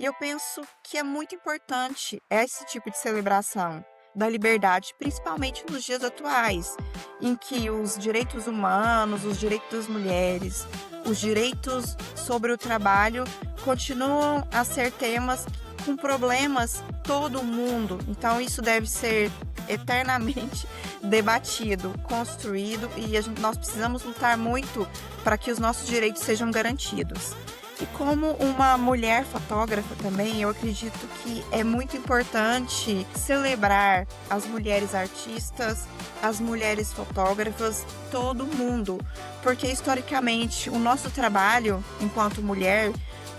E eu penso que é muito importante esse tipo de celebração da liberdade, principalmente nos dias atuais, em que os direitos humanos, os direitos das mulheres, os direitos sobre o trabalho continuam a ser temas com problemas todo mundo. Então isso deve ser eternamente debatido, construído e nós precisamos lutar muito para que os nossos direitos sejam garantidos. E como uma mulher fotógrafa também, eu acredito que é muito importante celebrar as mulheres artistas, as mulheres fotógrafas, todo mundo, porque historicamente o nosso trabalho enquanto mulher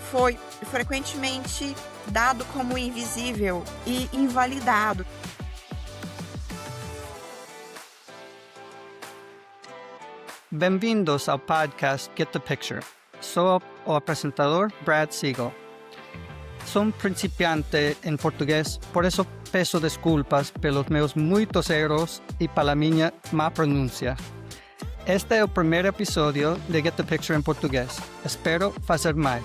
foi frequentemente dado como invisível e invalidado. Bem-vindos ao podcast Get the Picture. Sou o apresentador Brad Siegel. Sou um principiante em português, por isso peço desculpas pelos meus muitos erros e pela minha má pronúncia. Este é o primeiro episódio de Get the Picture em português. Espero fazer mais.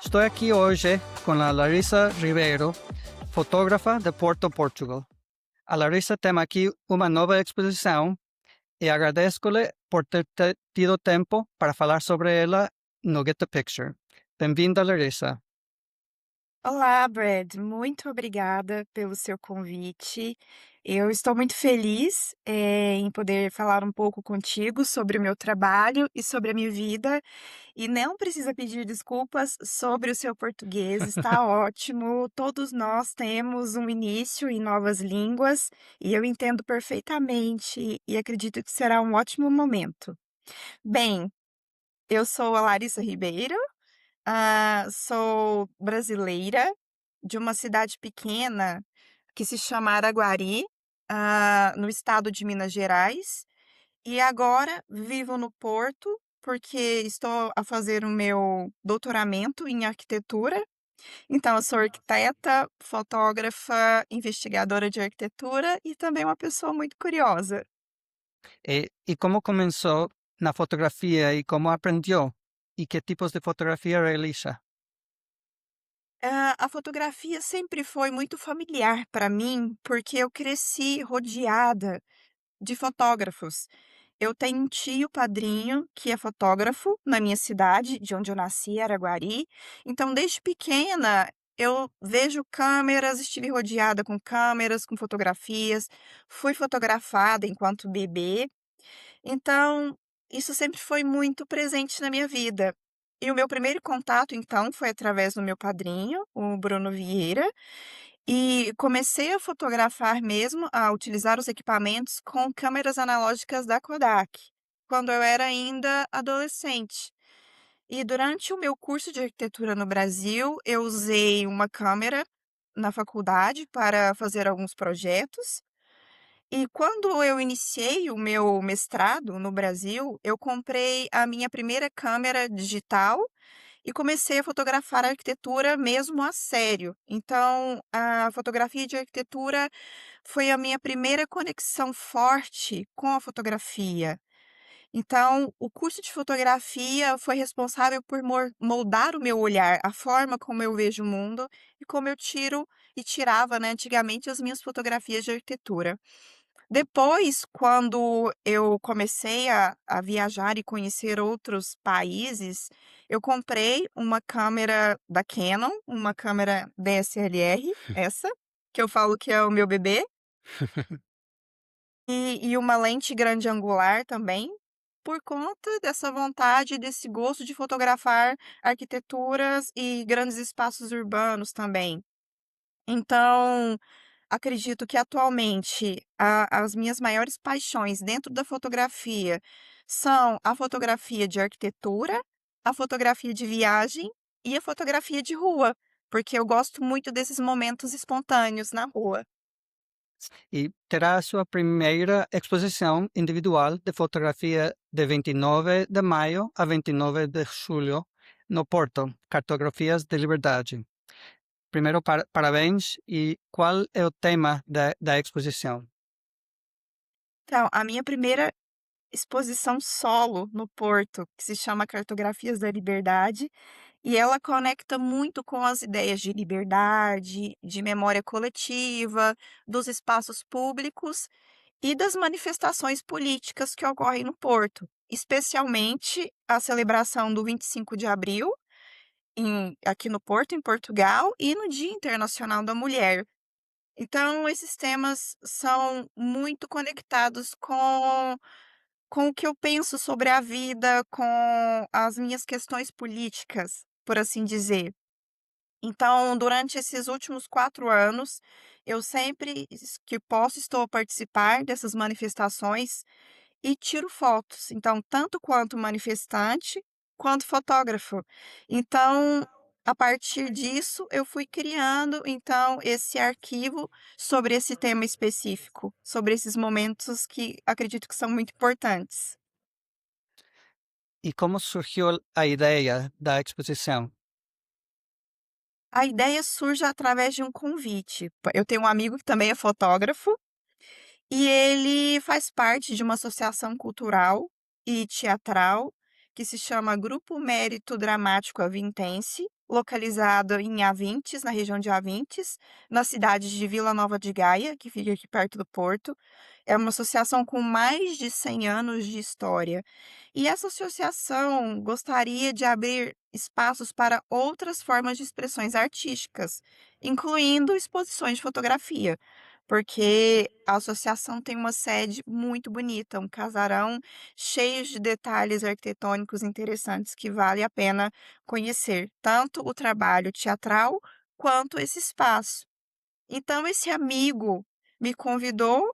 Estou aqui hoje com a Larissa Ribeiro, fotógrafa de Porto, Portugal. A Larissa tem aqui uma nova exposição e agradeço-lhe por ter tido tempo para falar sobre ela no Get the Picture. Bem-vinda, Larissa. Olá, Brad. Muito obrigada pelo seu convite. Eu estou muito feliz, em poder falar um pouco contigo sobre o meu trabalho e sobre a minha vida. E não precisa pedir desculpas sobre o seu português, está ótimo. Todos nós temos um início em novas línguas e eu entendo perfeitamente e acredito que será um ótimo momento. Bem, eu sou a Larissa Ribeiro. Sou brasileira, de uma cidade pequena que se chama Araguari, no estado de Minas Gerais, e agora vivo no Porto, porque estou a fazer o meu doutoramento em arquitetura. Então, eu sou arquiteta, fotógrafa, investigadora de arquitetura e também uma pessoa muito curiosa. E como começou na fotografia e como aprendeu? E que tipos de fotografia realiza? A fotografia sempre foi muito familiar para mim, porque eu cresci rodeada de fotógrafos. Eu tenho um tio padrinho que é fotógrafo na minha cidade, de onde eu nasci, Araguari. Então, desde pequena, eu vejo câmeras, estive rodeada com câmeras, com fotografias, fui fotografada enquanto bebê. Então, isso sempre foi muito presente na minha vida. E o meu primeiro contato, então, foi através do meu padrinho, o Bruno Vieira, e comecei a fotografar mesmo, a utilizar os equipamentos com câmeras analógicas da Kodak, quando eu era ainda adolescente. E durante o meu curso de arquitetura no Brasil, eu usei uma câmera na faculdade para fazer alguns projetos. E quando eu iniciei o meu mestrado no Brasil, eu comprei a minha primeira câmera digital e comecei a fotografar a arquitetura mesmo a sério. Então, a fotografia de arquitetura foi a minha primeira conexão forte com a fotografia. Então, o curso de fotografia foi responsável por moldar o meu olhar, a forma como eu vejo o mundo e como eu tiro e tirava, né, antigamente as minhas fotografias de arquitetura. Depois, quando eu comecei a viajar e conhecer outros países, eu comprei uma câmera da Canon, uma câmera DSLR, essa, que eu falo que é o meu bebê, e uma lente grande angular também, por conta dessa vontade, desse gosto de fotografar arquiteturas e grandes espaços urbanos também. Então, acredito que atualmente as minhas maiores paixões dentro da fotografia são a fotografia de arquitetura, a fotografia de viagem e a fotografia de rua, porque eu gosto muito desses momentos espontâneos na rua. E terá a sua primeira exposição individual de fotografia de 29 de maio a 29 de julho no Porto, Cartografias de Liberdade. Primeiro, parabéns. E qual é o tema da exposição? Então, a minha primeira exposição solo no Porto, que se chama Cartografias da Liberdade, e ela conecta muito com as ideias de liberdade, de memória coletiva, dos espaços públicos e das manifestações políticas que ocorrem no Porto, especialmente a celebração do 25 de abril, aqui no Porto, em Portugal, e no Dia Internacional da Mulher. Então, esses temas são muito conectados com o que eu penso sobre a vida, com as minhas questões políticas, por assim dizer. Então, durante esses últimos 4 anos, eu sempre que posso estou a participar dessas manifestações e tiro fotos, então tanto quanto manifestante, quanto fotógrafo. Então, a partir disso, eu fui criando, então, esse arquivo sobre esse tema específico, sobre esses momentos que acredito que são muito importantes. ¿Y cómo surgió la idea de la exposición? A ideia surge através de um convite. Eu tenho um amigo que também é fotógrafo. E ele faz parte de uma associação cultural e teatral que se chama Grupo Mérito Dramático Avintense, localizado em Avintes, na região de Avintes, na cidade de Vila Nova de Gaia, que fica aqui perto do Porto. É uma associação com mais de 100 anos de história. E essa associação gostaria de abrir espaços para outras formas de expressões artísticas, incluindo exposições de fotografia. Porque a associação tem uma sede muito bonita, um casarão cheio de detalhes arquitetônicos interessantes que vale a pena conhecer, tanto o trabalho teatral quanto esse espaço. Então esse amigo me convidou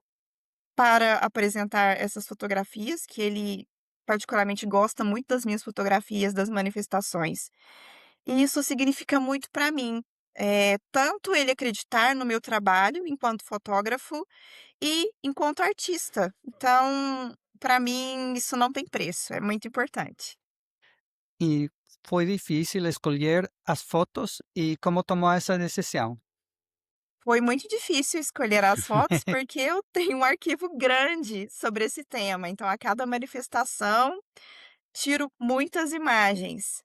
para apresentar essas fotografias, que ele particularmente gosta muito das minhas fotografias das manifestações. E isso significa muito para mim, tanto ele acreditar no meu trabalho enquanto fotógrafo e enquanto artista. Então, para mim, isso não tem preço, é muito importante. ¿Y fue difícil escoger las fotos y cómo tomó esa decisión? Foi muito difícil escolher as fotos, porque eu tenho um arquivo grande sobre esse tema, então a cada manifestação tiro muitas imagens.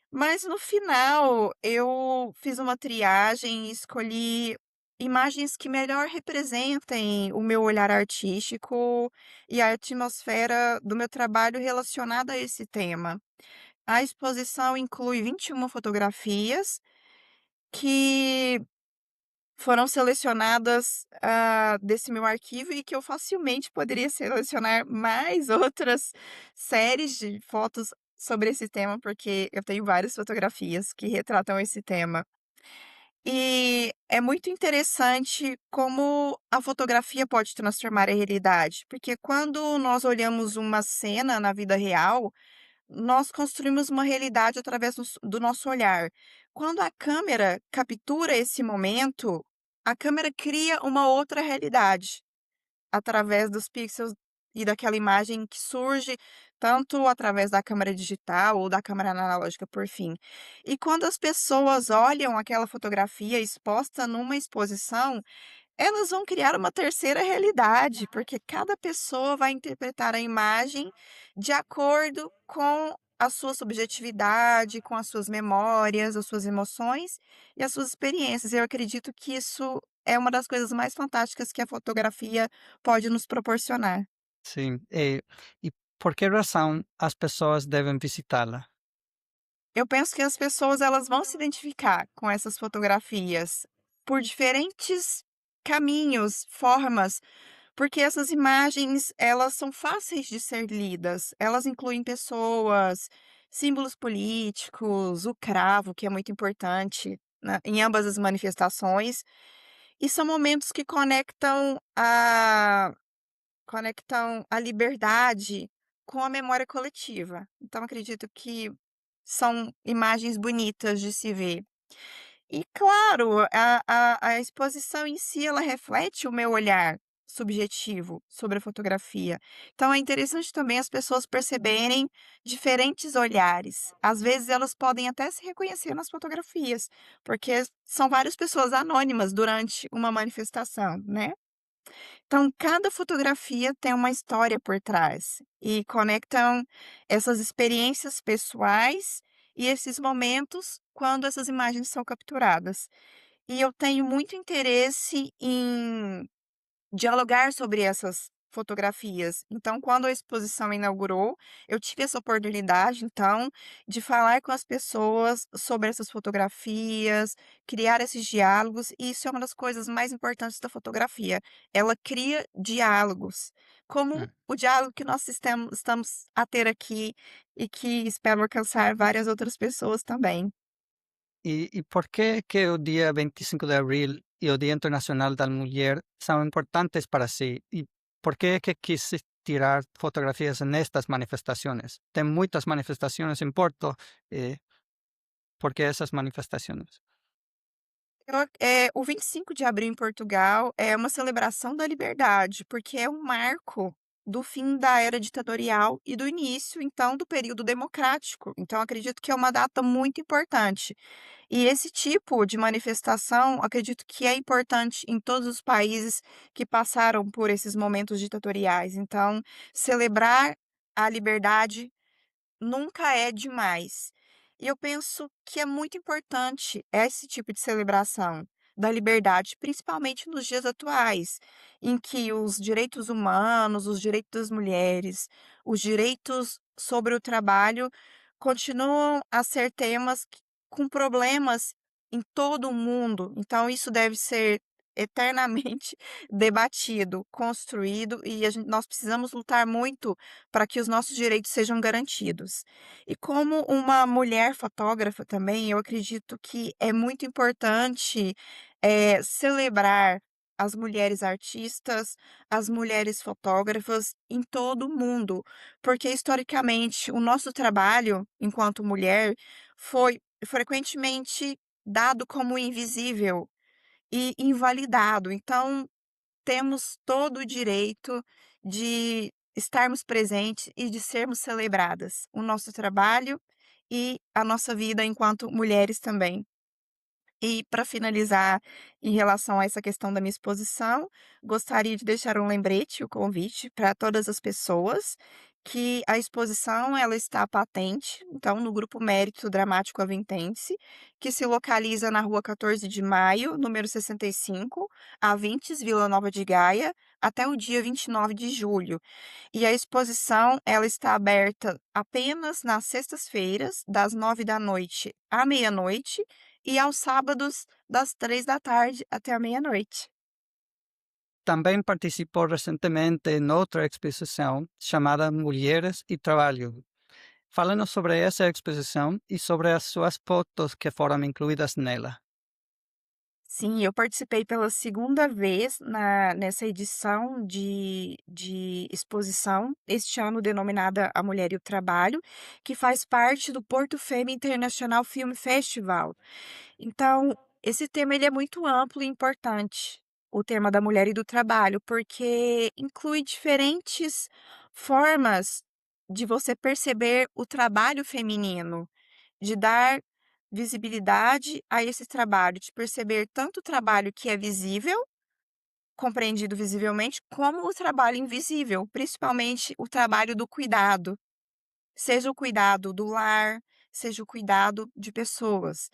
Mas no final eu fiz uma triagem e escolhi imagens que melhor representem o meu olhar artístico e a atmosfera do meu trabalho relacionada a esse tema. A exposição inclui 21 fotografias que foram selecionadas, desse meu arquivo e que eu facilmente poderia selecionar mais outras séries de fotos sobre esse tema, porque eu tenho várias fotografias que retratam esse tema. E é muito interessante como a fotografia pode transformar a realidade, porque quando nós olhamos uma cena na vida real, nós construímos uma realidade através do nosso olhar. Quando a câmera captura esse momento, a câmera cria uma outra realidade, através dos pixels e daquela imagem que surge, tanto através da câmera digital ou da câmera analógica, por fim. E quando as pessoas olham aquela fotografia exposta numa exposição, elas vão criar uma terceira realidade, porque cada pessoa vai interpretar a imagem de acordo com a sua subjetividade, com as suas memórias, as suas emoções e as suas experiências. Eu acredito que isso é uma das coisas mais fantásticas que a fotografia pode nos proporcionar. Sí. ¿Y por qué razón las personas deben visitarla? Eu penso que as pessoas elas vão se identificar com essas fotografias por diferentes caminhos, formas. Porque essas imagens, elas são fáceis de ser lidas. Elas incluem pessoas, símbolos políticos, o cravo, que é muito importante em ambas as manifestações, e são momentos que conectam a liberdade com a memória coletiva. Então acredito que são imagens bonitas de se ver. E claro, a exposição em si, ela reflete o meu olhar subjetivo sobre a fotografia. Então é interessante também as pessoas perceberem diferentes olhares. Às vezes elas podem até se reconhecer nas fotografias, porque são várias pessoas anônimas durante uma manifestação, né. Então cada fotografia tem uma história por trás, e conectam essas experiências pessoais e esses momentos quando essas imagens são capturadas. E eu tenho muito interesse em dialogar sobre essas fotografias. Então, quando a exposição inaugurou, eu tive essa oportunidade, então, de falar com as pessoas sobre essas fotografias, criar esses diálogos, e isso é uma das coisas mais importantes da fotografia. Ela cria diálogos, como Mm. o diálogo que nós estamos a ter aqui e que espero alcançar várias outras pessoas também. E por que que o dia 25 de abril e o Dia Internacional da Mulher são importantes para si? E por que é que quis tirar fotografias nestas manifestações? Tem muitas manifestações em Porto, eh, por que essas manifestações? O 25 de abril em Portugal é uma celebração da liberdade, porque é um marco do fim da era ditatorial e do início, então, do período democrático. Então, acredito que é uma data muito importante. E esse tipo de manifestação, acredito que é importante em todos os países que passaram por esses momentos ditatoriais. Então, celebrar a liberdade nunca é demais. E eu penso que é muito importante esse tipo de celebração da liberdade, principalmente nos dias atuais, em que os direitos humanos, os direitos das mulheres, os direitos sobre o trabalho continuam a ser temas com problemas em todo o mundo. Então, isso deve ser eternamente debatido, construído, e nós precisamos lutar muito para que os nossos direitos sejam garantidos. E como uma mulher fotógrafa também, eu acredito que é muito importante, celebrar as mulheres artistas, as mulheres fotógrafas em todo o mundo, porque historicamente o nosso trabalho enquanto mulher foi frequentemente dado como invisível e invalidado. Então temos todo o direito de estarmos presentes e de sermos celebradas, o nosso trabalho e a nossa vida enquanto mulheres também. E para finalizar, em relação a essa questão da minha exposição, gostaria de deixar um lembrete, o convite para todas as pessoas, que a exposição ela está patente, então no Grupo Mérito Dramático Aventense, que se localiza na Rua 14 de Maio, número 65, Avintes, Vila Nova de Gaia, até o dia 29 de julho. E a exposição, ela está aberta apenas nas sextas-feiras, das 9 da noite à meia-noite, e aos sábados, das 3 da tarde até a meia-noite. Também participou recentemente em outra exposição chamada Mulheres e Trabalho. Fala-nos sobre essa exposição e sobre as suas fotos que foram incluídas nela. Sim, eu participei pela segunda vez nessa edição de exposição, este ano denominada A Mulher e o Trabalho, que faz parte do Porto Fêmea International Film Festival. Então, esse tema ele é muito amplo e importante, o tema da mulher e do trabalho, porque inclui diferentes formas de você perceber o trabalho feminino, de dar visibilidade a esse trabalho, de perceber tanto o trabalho que é visível, compreendido visivelmente, como o trabalho invisível, principalmente o trabalho do cuidado, seja o cuidado do lar, seja o cuidado de pessoas.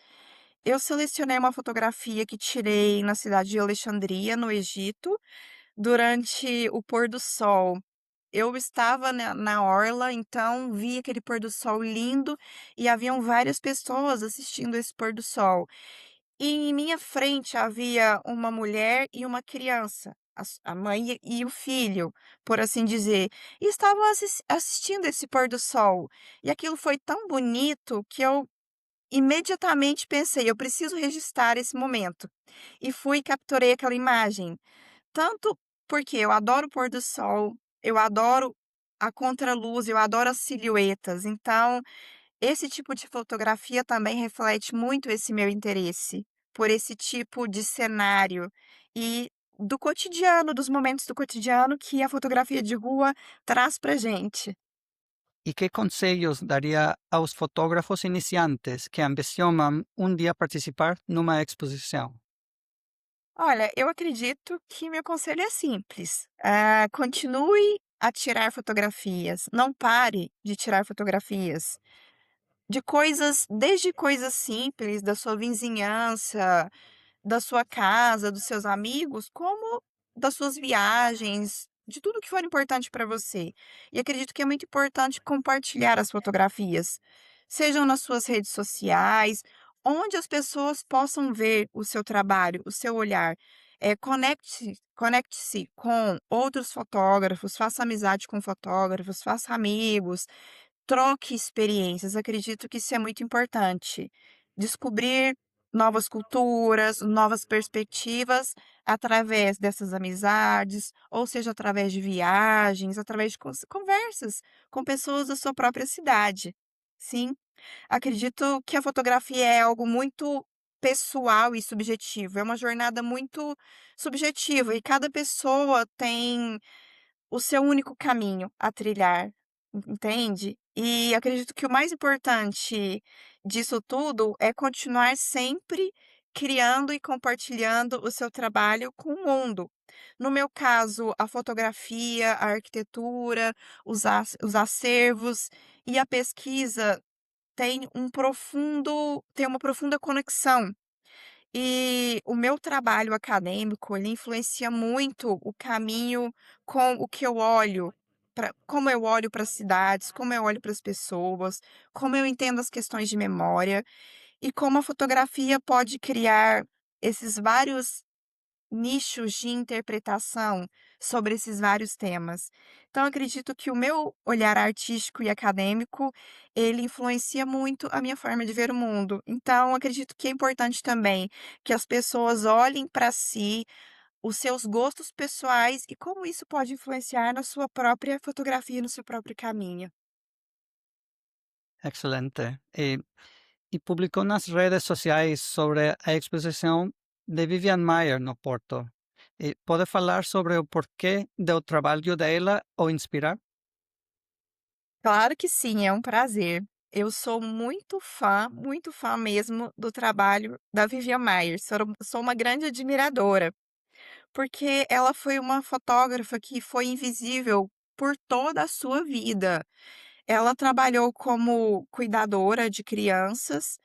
Eu selecionei uma fotografia que tirei na cidade de Alexandria, no Egito, durante o pôr do sol. Eu estava na orla, então vi aquele pôr do sol lindo e haviam várias pessoas assistindo esse pôr do sol. E em minha frente havia uma mulher e uma criança, a mãe e o filho, por assim dizer, e estavam assistindo esse pôr do sol. E aquilo foi tão bonito que eu imediatamente pensei: "Eu preciso registrar esse momento". E fui e capturei aquela imagem. Tanto porque eu adoro o pôr do sol, eu adoro a contraluz, eu adoro as silhuetas, então esse tipo de fotografia também reflete muito esse meu interesse por esse tipo de cenário e do cotidiano, dos momentos do cotidiano que a fotografia de rua traz pra gente. E que conselhos daria aos fotógrafos iniciantes que ambicionam um dia participar numa exposição? Olha, eu acredito que meu conselho é simples. Continue a tirar fotografias, não pare de tirar fotografias. de coisas desde coisas simples da sua vizinhança, da sua casa, dos seus amigos, como das suas viagens, de tudo que for importante para você. E acredito que é muito importante compartilhar as fotografias, sejam nas suas redes sociais, onde as pessoas possam ver o seu trabalho, o seu olhar. Conecte-se com outros fotógrafos, faça amizade com fotógrafos, faça amigos, troque experiências, acredito que isso é muito importante. Descobrir novas culturas, novas perspectivas através dessas amizades, ou seja, através de viagens, através de conversas com pessoas da sua própria cidade. Sim, acredito que a fotografia é algo muito pessoal e subjetivo, é uma jornada muito subjetiva e cada pessoa tem o seu único caminho a trilhar, entende? E acredito que o mais importante disso tudo é continuar sempre criando e compartilhando o seu trabalho com o mundo. No meu caso, a fotografia, a arquitetura, os acervos e a pesquisa têm uma profunda conexão e o meu trabalho acadêmico, ele influencia muito o caminho com o que eu olho, como eu olho para as cidades, como eu olho para as pessoas, como eu entendo as questões de memória e como a fotografia pode criar esses vários nichos de interpretação sobre esses vários temas. Então, acredito que o meu olhar artístico e acadêmico, ele influencia muito a minha forma de ver o mundo. Então, acredito que é importante também que as pessoas olhem para si, os seus gostos pessoais e como isso pode influenciar na sua própria fotografia, no seu próprio caminho. Excelente. Y publicó nas redes sociais sobre a exposição de Vivian Maier no Porto. Pode falar sobre o porquê do trabalho dela o inspirar? Claro que sim, é um prazer. Eu sou muito fã mesmo do trabalho da Vivian Maier. Sou uma grande admiradora, porque ela foi uma fotógrafa que foi invisível por toda a sua vida. Ela trabalhou como cuidadora de crianças,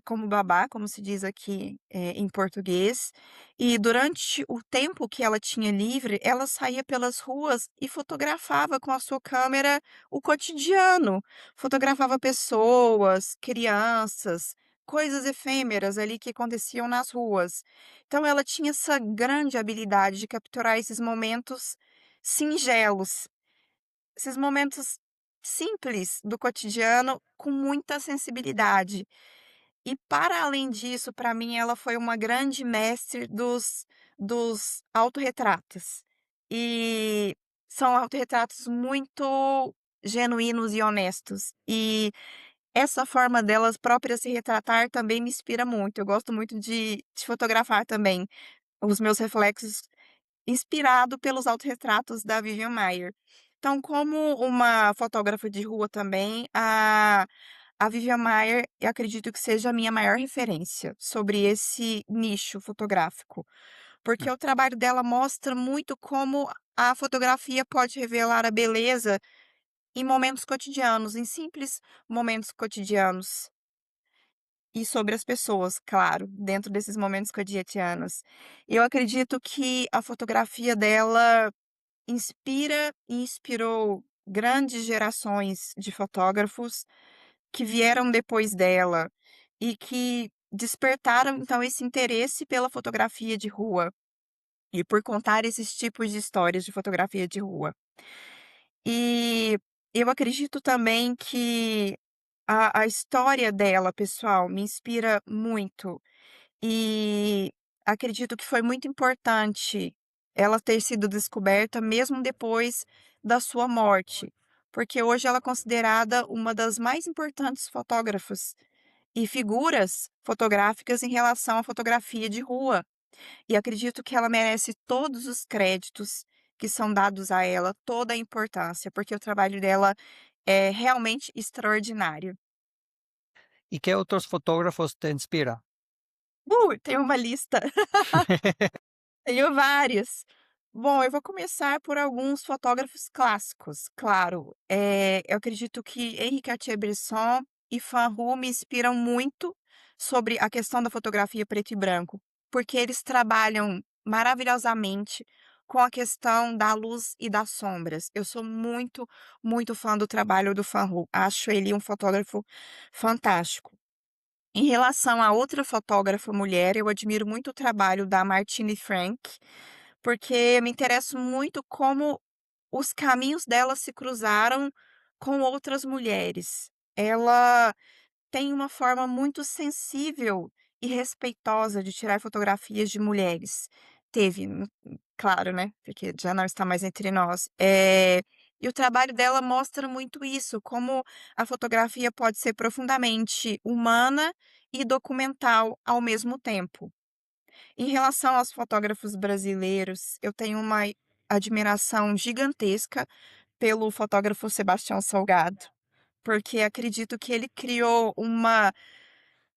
como babá, como se diz aqui, em português, e durante o tempo que ela tinha livre, ela saía pelas ruas e fotografava com a sua câmera o cotidiano. Fotografava pessoas, crianças, coisas efêmeras ali que aconteciam nas ruas. Então ela tinha essa grande habilidade de capturar esses momentos singelos, esses momentos simples do cotidiano com muita sensibilidade. E para além disso, para mim ela foi uma grande mestre dos autorretratos. E são autorretratos muito genuínos e honestos. E essa forma delas próprias se retratar também me inspira muito. Eu gosto muito de fotografar também os meus reflexos inspirado pelos autorretratos da Vivian Maier. Então, como uma fotógrafa de rua também, a Vivian Maier, eu acredito que seja a minha maior referência sobre esse nicho fotográfico, porque o trabalho dela mostra muito como a fotografia pode revelar a beleza em momentos cotidianos, em simples momentos cotidianos. E sobre as pessoas, claro, dentro desses momentos cotidianos. Eu acredito que a fotografia dela inspira e inspirou grandes gerações de fotógrafos que vieram depois dela e que despertaram, então, esse interesse pela fotografia de rua e por contar esses tipos de histórias de fotografia de rua. E eu acredito também que a história dela, pessoal, me inspira muito. E acredito que foi muito importante ela ter sido descoberta mesmo depois da sua morte, porque hoje ela é considerada uma das mais importantes fotógrafas e figuras fotográficas em relação à fotografia de rua. E acredito que ela merece todos os créditos que são dados a ela, toda a importância, porque o trabalho dela é realmente extraordinário. ¿Y qué otros fotógrafos te inspira? Tem uma lista. Tenho vários. Bom, eu vou começar por alguns fotógrafos clássicos, claro. Eu acredito que Henri Cartier-Bresson e Van Hu me inspiram muito sobre a questão da fotografia preto e branco, porque eles trabalham maravilhosamente com a questão da luz e das sombras. Eu sou muito, muito fã do trabalho do Van Hu, acho ele um fotógrafo fantástico. Em relação a outra fotógrafa mulher, eu admiro muito o trabalho da Martine Frank, porque eu me interesso muito como os caminhos dela se cruzaram com outras mulheres. Ela tem uma forma muito sensível e respeitosa de tirar fotografias de mulheres. Teve, claro, né, porque já não está mais entre nós. E o trabalho dela mostra muito isso, como a fotografia pode ser profundamente humana e documental ao mesmo tempo. Em relação aos fotógrafos brasileiros, eu tenho uma admiração gigantesca pelo fotógrafo Sebastião Salgado, porque acredito que ele criou uma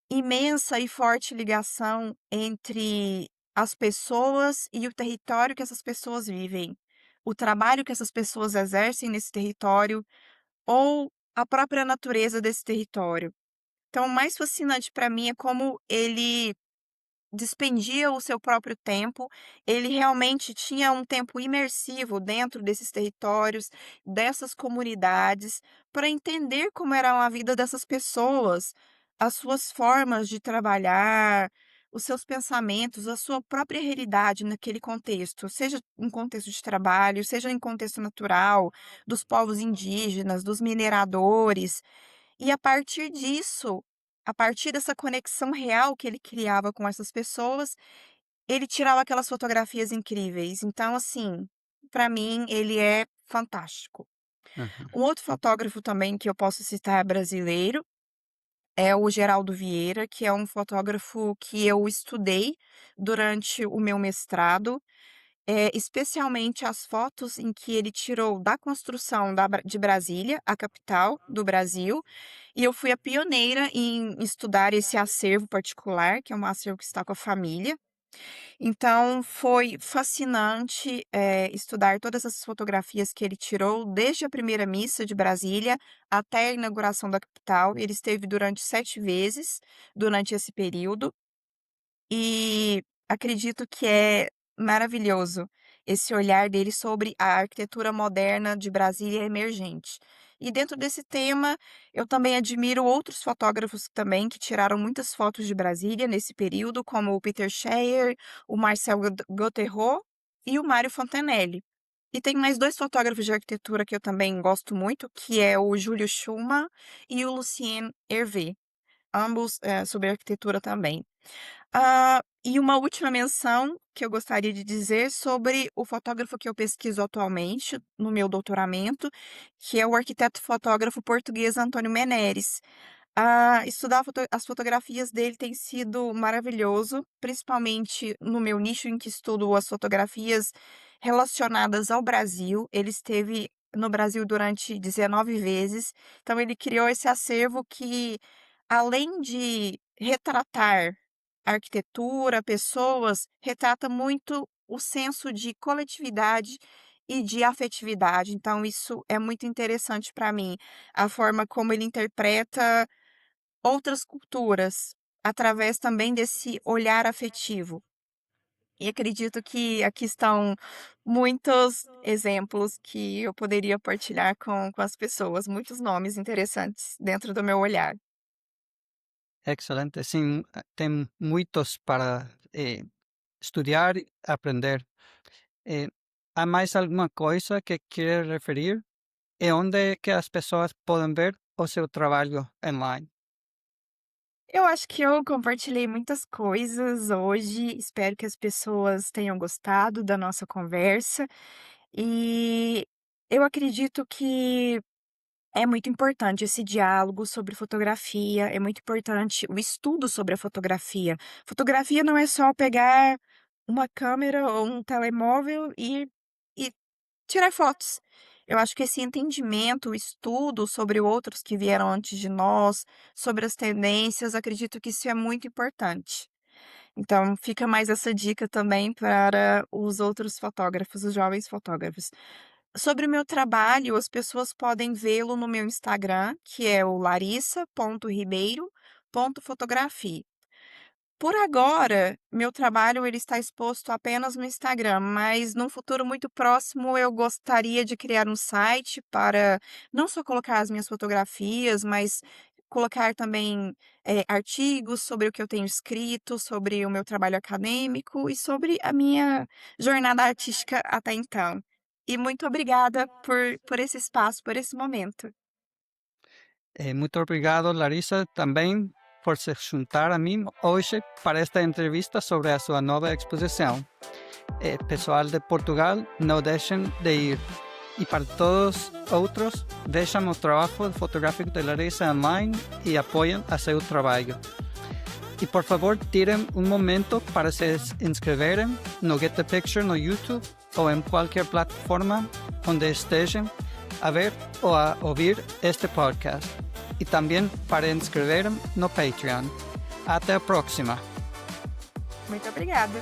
imensa e forte ligação entre as pessoas e o território que essas pessoas vivem, o trabalho que essas pessoas exercem nesse território ou a própria natureza desse território. Então, o mais fascinante para mim é como ele despendia o seu próprio tempo, ele realmente tinha um tempo imersivo dentro desses territórios, dessas comunidades, para entender como era a vida dessas pessoas, as suas formas de trabalhar, os seus pensamentos, a sua própria realidade naquele contexto, seja em contexto de trabalho, seja em contexto natural, dos povos indígenas, dos mineradores. E a partir disso, a partir dessa conexão real que ele criava com essas pessoas, ele tirava aquelas fotografias incríveis. Então, assim, para mim ele é fantástico. Ajá. Um outro fotógrafo também que eu posso citar brasileiro é o Geraldo Vieira, que é um fotógrafo que eu estudei durante o meu mestrado, especialmente as fotos em que ele tirou da construção de Brasília, a capital do Brasil, e eu fui a pioneira em estudar esse acervo particular, que é um acervo que está com a família. Então foi fascinante, estudar todas essas fotografias que ele tirou, desde a primeira missa de Brasília até a inauguração da capital. Ele esteve durante 7 vezes durante esse período. E acredito que é maravilhoso esse olhar dele sobre a arquitetura moderna de Brasília emergente. E dentro desse tema, eu também admiro outros fotógrafos também que tiraram muitas fotos de Brasília nesse período, como o Peter Scheer, o Marcel Gauthieron e o Mário Fontenelle. E tem mais 2 fotógrafos de arquitetura que eu também gosto muito, que é o Júlio Schumann e o Lucien Hervé, ambos, sobre arquitetura também. E uma última menção que eu gostaria de dizer sobre o fotógrafo que eu pesquiso atualmente no meu doutoramento, que é o arquiteto fotógrafo português Antônio Meneres. Estudar as fotografias dele tem sido maravilhoso, principalmente no meu nicho em que estudo as fotografias relacionadas ao Brasil. Ele esteve no Brasil durante 19 vezes, então ele criou esse acervo que, além de retratar arquitetura, pessoas, retrata muito o senso de coletividade e de afetividade. Então isso é muito interessante para mim, a forma como ele interpreta outras culturas, através também desse olhar afetivo. E acredito que aqui estão muitos exemplos que eu poderia partilhar com as pessoas, muitos nomes interessantes dentro do meu olhar. Excelente. Sim, tem muitos para estudiar e aprender. Eh, Há mais alguma coisa que queira referir? E onde é que as pessoas podem ver o seu trabalho online? Eu acho que eu compartilhei muitas coisas hoje, espero que as pessoas tenham gostado da nossa conversa, e eu acredito que é muito importante esse diálogo sobre fotografia, é muito importante o estudo sobre a fotografia. Fotografia não é só pegar uma câmera ou um telemóvel e tirar fotos. Eu acho que esse entendimento, o estudo sobre outros que vieram antes de nós, sobre as tendências, acredito que isso é muito importante. Então, fica mais essa dica também para os outros fotógrafos, os jovens fotógrafos. Sobre o meu trabalho, as pessoas podem vê-lo no meu Instagram, que é o larissa.ribeiro.fotografia. Por agora, meu trabalho ele está exposto apenas no Instagram, mas num futuro muito próximo eu gostaria de criar um site para não só colocar as minhas fotografias, mas colocar também, artigos sobre o que eu tenho escrito, sobre o meu trabalho acadêmico e sobre a minha jornada artística até então. E muito obrigada por esse espaço, por esse momento. Muito obrigado, Larissa, também por se juntar a mim hoje para esta entrevista sobre a sua nova exposição. Pessoal de Portugal, não deixem de ir. E para todos outros, vejam o trabalho fotográfico de Larissa online e apoiem a seu trabalho. E por favor, tirem um momento para se inscreverem no Get the Picture no YouTube ou em qualquer plataforma onde estejam a ver ou a ouvir este podcast. E também para inscreverem no Patreon. Até a próxima! Muito obrigada.